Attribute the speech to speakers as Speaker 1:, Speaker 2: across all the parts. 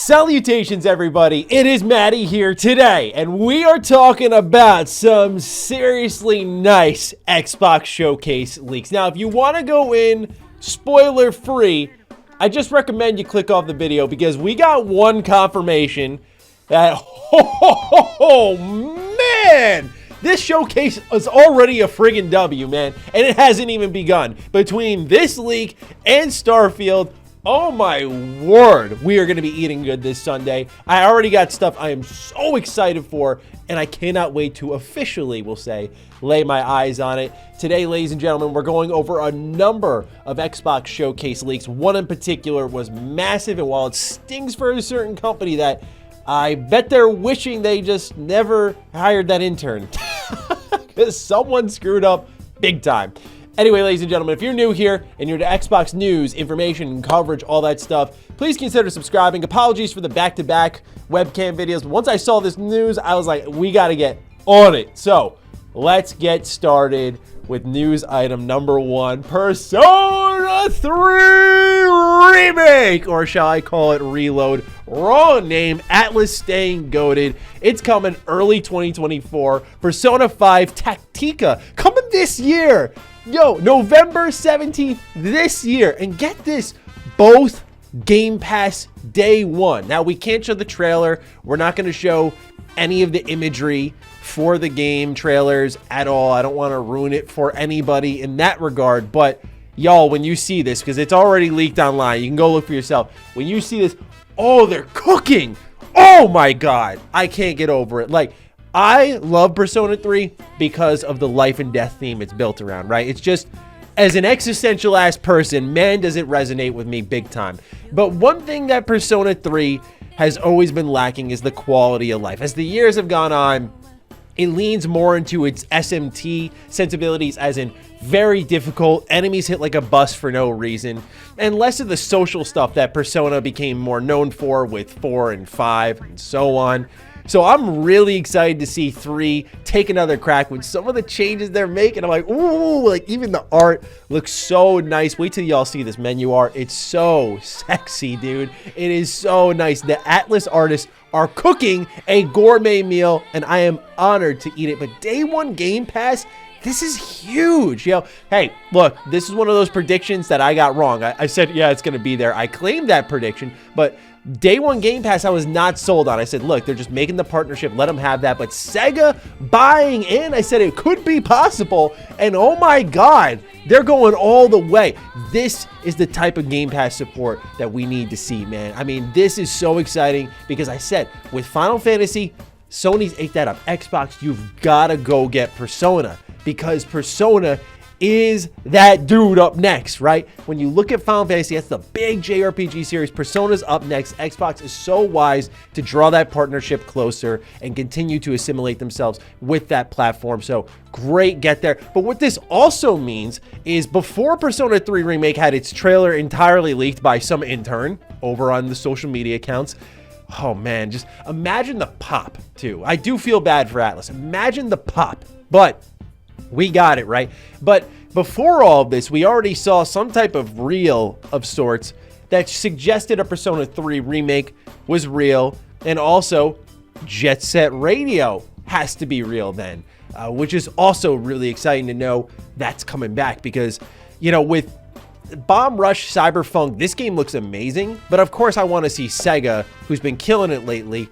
Speaker 1: Salutations, everybody. It is Matty here today, and we are talking about some seriously nice Xbox Showcase leaks. Now, if you want to go in spoiler-free, I just recommend you click off the video because we got one confirmation that, oh man, this showcase is already a friggin' W, man, and it hasn't even begun. Between this leak and Starfield, oh my word, we are going to be eating good this Sunday. I already got stuff I am so excited for, and I cannot wait to officially, we'll say, lay my eyes on it. Today, ladies and gentlemen, we're going over a number of Xbox Showcase leaks. One in particular was massive, and while it stings for a certain company that I bet they're wishing they just never hired that intern, because someone screwed up big time. Anyway, ladies and gentlemen, if you're new here and you're to Xbox news, information, coverage, all that stuff, please consider subscribing. Apologies for the back-to-back webcam videos. But once I saw this news, I was like, we got to get on it. So let's get started with news item number one, Persona 3 Remake, or shall I call it Reload? Wrong name, Atlas staying goated. It's coming early 2024. Persona 5 Tactica coming this year. Yo, November 17th this year. And get this, both Game Pass day one. Now, we can't show the trailer. We're not going to show any of the imagery for the game trailers at all. I don't want to ruin it for anybody in that regard. But, y'all, when you see this, because it's already leaked online, you can go look for yourself. When you see this, oh, they're cooking. Oh, my God. I can't get over it. Like, I love Persona 3 because of the life and death theme it's built around, right? It's just, as an existential ass person, man, does it resonate with me big time. But one thing that Persona 3 has always been lacking is the quality of life. As the years have gone on, it leans more into its SMT sensibilities, as in very difficult, enemies hit like a bus for no reason, and less of the social stuff that Persona became more known for with 4 and 5 and so on. So I'm really excited to see 3 take another crack with some of the changes they're making. I'm like, ooh, like even the art looks so nice. Wait till y'all see this menu art. It's so sexy, dude. It is so nice. The Atlas artists are cooking a gourmet meal, and I am honored to eat it. But day one Game Pass, this is huge, yo. Hey, look, this is one of those predictions that I got wrong. I said, yeah, it's going to be there. I claimed that prediction, but day one Game Pass, I was not sold on. I said, look, they're just making the partnership. Let them have that. But Sega buying in, I said it could be possible. And oh my God, they're going all the way. This is the type of Game Pass support that we need to see, man. I mean, this is so exciting because I said with Final Fantasy, Sony's ate that up. Xbox, you've got to go get Persona, because Persona is that dude up next, right? When you look at Final Fantasy, that's the big JRPG series. Persona's up next. Xbox is so wise to draw that partnership closer and continue to assimilate themselves with that platform. So great get there. But what this also means is before Persona 3 Remake had its trailer entirely leaked by some intern over on the social media accounts, oh man, just imagine the pop too. I do feel bad for Atlas. Imagine the pop, but we got it, right? But before all of this, we already saw some type of reel of sorts that suggested a Persona 3 remake was real, and also Jet Set Radio has to be real then, which is also really exciting to know that's coming back because, you know, with Bomb Rush Cyberpunk, this game looks amazing, but of course I want to see Sega, who's been killing it lately,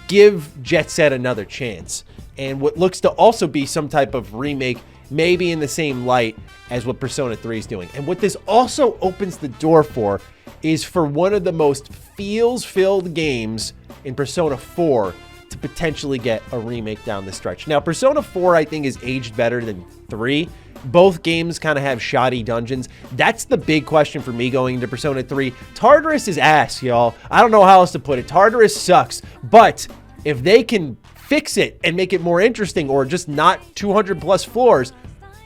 Speaker 1: give Jet Set another chance. And what looks to also be some type of remake, maybe in the same light as what Persona 3 is doing. And what this also opens the door for is for one of the most feels-filled games in Persona 4 to potentially get a remake down the stretch. Now, Persona 4, I think, is aged better than 3. Both games kind of have shoddy dungeons. That's the big question for me going into Persona 3. Tartarus is ass, y'all. I don't know how else to put it. Tartarus sucks. But if they can fix it and make it more interesting, or just not 200 plus floors,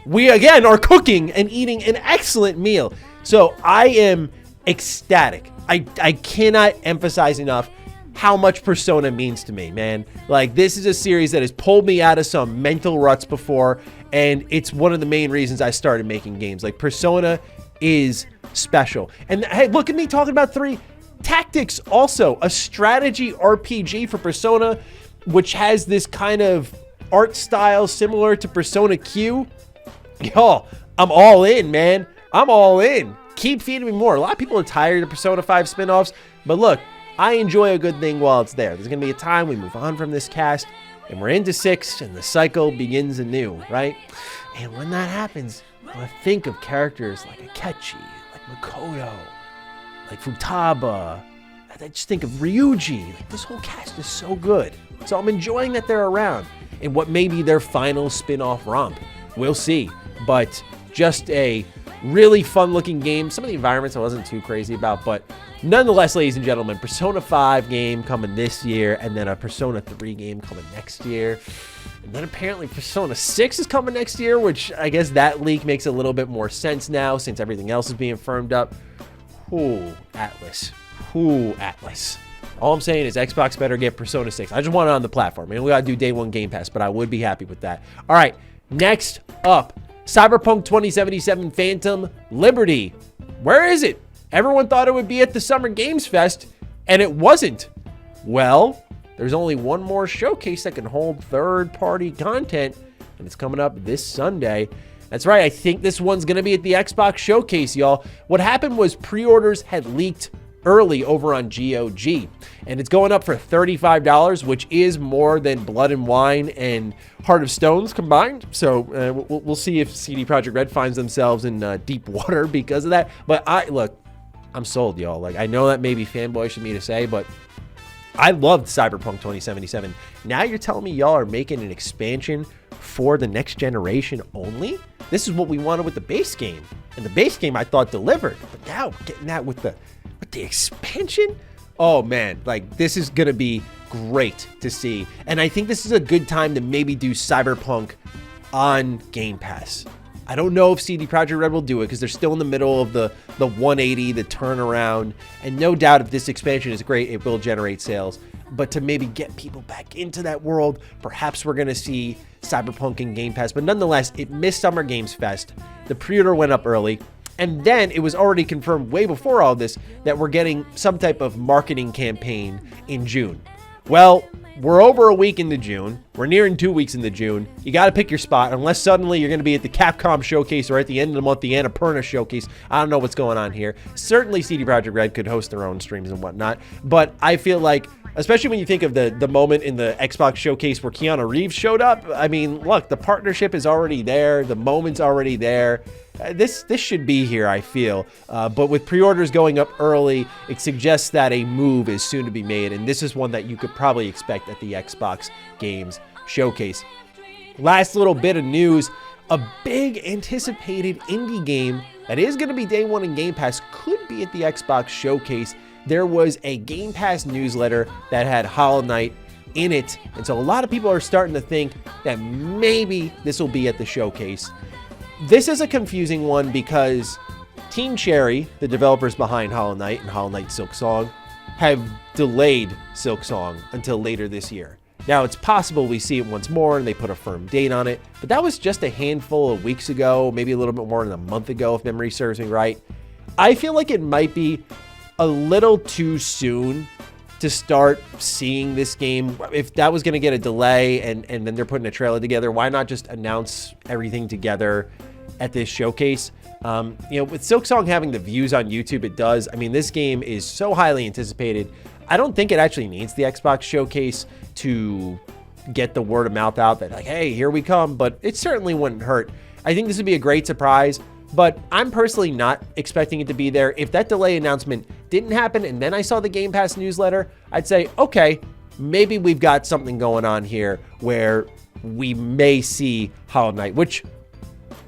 Speaker 1: we again are cooking and eating an excellent meal. So I am ecstatic. I cannot emphasize enough how much Persona means to me, man. Like, this is a series that has pulled me out of some mental ruts before, and it's one of the main reasons I started making games. Like, Persona is special. And hey, look at me talking about 3. Tactics, also a strategy RPG for Persona, which has this kind of art style similar to Persona Q. Yo, I'm all in, man. I'm all in. Keep feeding me more. A lot of people are tired of Persona 5 spinoffs, but look, I enjoy a good thing while it's there. There's going to be a time we move on from this cast, and we're into 6, and the cycle begins anew, right? And when that happens, I think of characters like Akechi, like Makoto, like Futaba. I just think of Ryuji. Like, this whole cast is so good. So I'm enjoying that they're around in what may be their final spin-off romp. We'll see. But just a really fun-looking game. Some of the environments I wasn't too crazy about, but nonetheless, ladies and gentlemen, Persona 5 game coming this year, and then a Persona 3 game coming next year. And then apparently Persona 6 is coming next year, which I guess that leak makes a little bit more sense now since everything else is being firmed up. Ooh, Atlas. Ooh, Atlas. All I'm saying is Xbox better get Persona 6. I just want it on the platform. I mean, we got to do day one Game Pass, but I would be happy with that. All right, next up, Cyberpunk 2077 Phantom Liberty. Where is it? Everyone thought it would be at the Summer Games Fest, and it wasn't. Well, there's only one more showcase that can hold third-party content, and it's coming up this Sunday. That's right, I think this one's going to be at the Xbox Showcase, y'all. What happened was pre-orders had leaked early over on GOG, and it's going up for $35, which is more than Blood and Wine and Heart of Stones combined. So we'll see if CD Projekt Red finds themselves in deep water because of that. But I'm sold, y'all. Like, I know that may be fanboyish of me to say, but I loved Cyberpunk 2077. Now you're telling me y'all are making an expansion for the next generation only? This is what we wanted with the base game, and the base game I thought delivered. But now getting that with the expansion, oh man, like, this is gonna be great to see. And I think this is a good time to maybe do Cyberpunk on Game Pass. I don't know if CD Projekt Red will do it because they're still in the middle of the 180, the turnaround, and no doubt if this expansion is great, it will generate sales. But to maybe get people back into that world, perhaps we're gonna see Cyberpunk in Game Pass. But nonetheless, it missed Summer Games Fest. The pre-order went up early. And then it was already confirmed way before all this that we're getting some type of marketing campaign in June. Well, we're over a week into June. We're nearing 2 weeks into June. You got to pick your spot unless suddenly you're going to be at the Capcom Showcase or at the end of the month, the Annapurna Showcase. I don't know what's going on here. Certainly CD Projekt Red could host their own streams and whatnot. But I feel like, especially when you think of the moment in the Xbox Showcase where Keanu Reeves showed up, I mean, look, the partnership is already there. The moment's already there. This should be here, I feel. But with pre-orders going up early, it suggests that a move is soon to be made. And this is one that you could probably expect at the Xbox Games Showcase. Last little bit of news. A big anticipated indie game that is going to be day one in Game Pass could be at the Xbox Showcase. There was a Game Pass newsletter that had Hollow Knight in it. And so a lot of people are starting to think that maybe this will be at the showcase. This is a confusing one because Team Cherry, the developers behind Hollow Knight and Hollow Knight Silksong, have delayed Silksong until later this year. Now, it's possible we see it once more and they put a firm date on it, but that was just a handful of weeks ago, maybe a little bit more than a month ago, if memory serves me right. I feel like it might be a little too soon to start seeing this game. If that was going to get a delay and then they're putting a trailer together, why not just announce everything together at this showcase? With Silksong having the views on YouTube it does, I mean, this game is so highly anticipated. I don't think it actually needs the Xbox Showcase to get the word of mouth out that, like, hey, here we come, but it certainly wouldn't hurt. I think this would be a great surprise, but I'm personally not expecting it to be there. If that delay announcement didn't happen and then I saw the Game Pass newsletter, I'd say, okay, maybe we've got something going on here where we may see Hollow Knight, which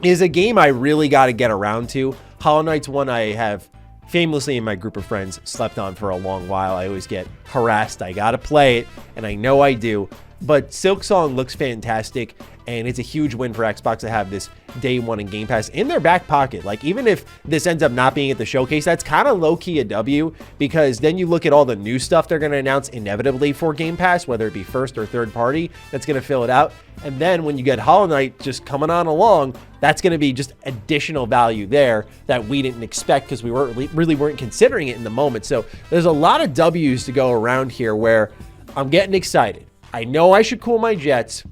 Speaker 1: is a game I really got to get around to. Hollow Knight's one I have famously in my group of friends slept on for a long while. I always get harassed. I got to play it, and I know I do. But Silksong looks fantastic, and it's a huge win for Xbox to have this day one in Game Pass in their back pocket. Like, even if this ends up not being at the showcase, that's kind of low-key a W, because then you look at all the new stuff they're going to announce inevitably for Game Pass, whether it be first or third party, that's going to fill it out. And then when you get Hollow Knight just coming on along, that's going to be just additional value there that we didn't expect, because we really weren't considering it in the moment. So there's a lot of W's to go around here where I'm getting excited. I know I should cool my jets,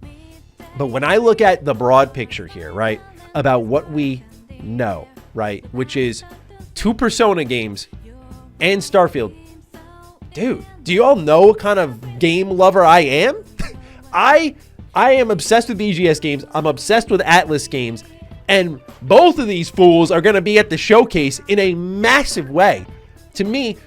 Speaker 1: but when I look at the broad picture here, right, about what we know, right, which is 2 Persona games and Starfield, dude, do you all know what kind of game lover I am? I am obsessed with BGS games. I'm obsessed with Atlas games. And both of these fools are going to be at the showcase in a massive way. To me,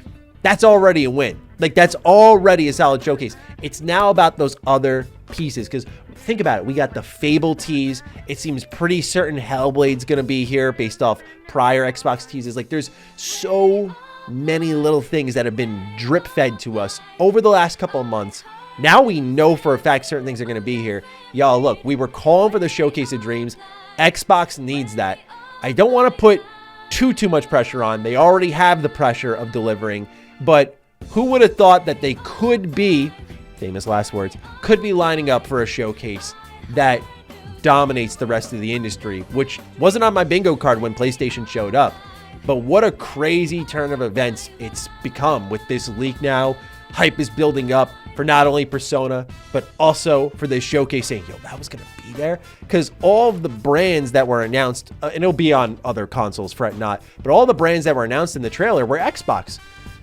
Speaker 1: that's already a win. Like, that's already a solid showcase. It's now about those other pieces, because think about it. We got the Fable tease. It seems pretty certain Hellblade's going to be here based off prior Xbox teases. Like, there's so many little things that have been drip fed to us over the last couple of months. Now we know for a fact certain things are going to be here. Y'all, look, we were calling for the Showcase of Dreams. Xbox needs that. I don't want to put too much pressure on. They already have the pressure of delivering, but who would have thought that they could be, famous last words, could be lining up for a showcase that dominates the rest of the industry, which wasn't on my bingo card when PlayStation showed up. But what a crazy turn of events it's become with this leak now. Hype is building up for not only Persona, but also for this showcase, saying, yo, that was going to be there. Because all of the brands that were announced, and it'll be on other consoles, fret not, but all the brands that were announced in the trailer were Xbox.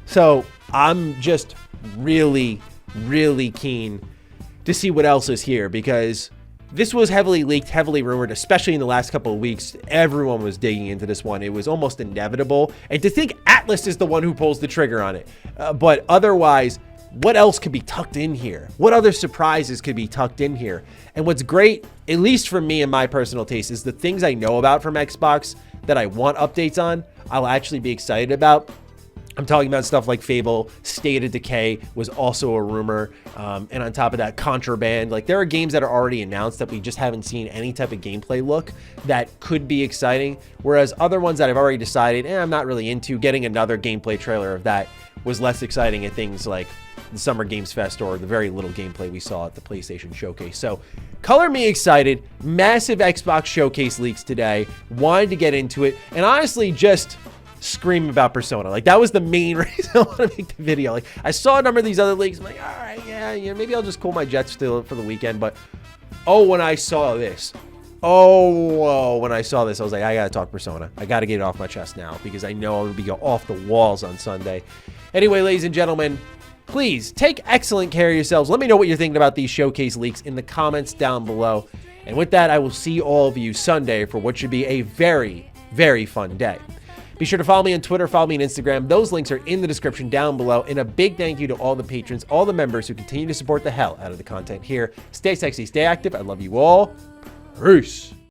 Speaker 1: So I'm just really, really keen to see what else is here, because this was heavily leaked, heavily rumored, especially in the last couple of weeks. Everyone was digging into this one. It was almost inevitable. And to think Atlas is the one who pulls the trigger on it. But otherwise, what else could be tucked in here? What other surprises could be tucked in here? And what's great, at least for me and my personal taste, is the things I know about from Xbox that I want updates on, I'll actually be excited about. I'm talking about stuff like Fable, State of Decay was also a rumor. And on top of that, Contraband. Like, there are games that are already announced that we just haven't seen any type of gameplay look that could be exciting. Whereas other ones that I've already decided, I'm not really into, getting another gameplay trailer of that was less exciting at things like the Summer Games Fest or the very little gameplay we saw at the PlayStation Showcase. So, color me excited. Massive Xbox Showcase leaks today. Wanted to get into it. And honestly, just scream about Persona. Like, that was the main reason I want to make the video. Like, I saw a number of these other leaks. I'm like, all right, yeah, maybe I'll just cool my jets still for the weekend. But, when I saw this, when I saw this, I was like, I got to talk Persona. I got to get it off my chest now, because I know I'm going to be off the walls on Sunday. Anyway, ladies and gentlemen, please take excellent care of yourselves. Let me know what you're thinking about these showcase leaks in the comments down below. And with that, I will see all of you Sunday for what should be a very, very fun day. Be sure to follow me on Twitter, follow me on Instagram. Those links are in the description down below. And a big thank you to all the patrons, all the members who continue to support the hell out of the content here. Stay sexy, stay active. I love you all. Peace.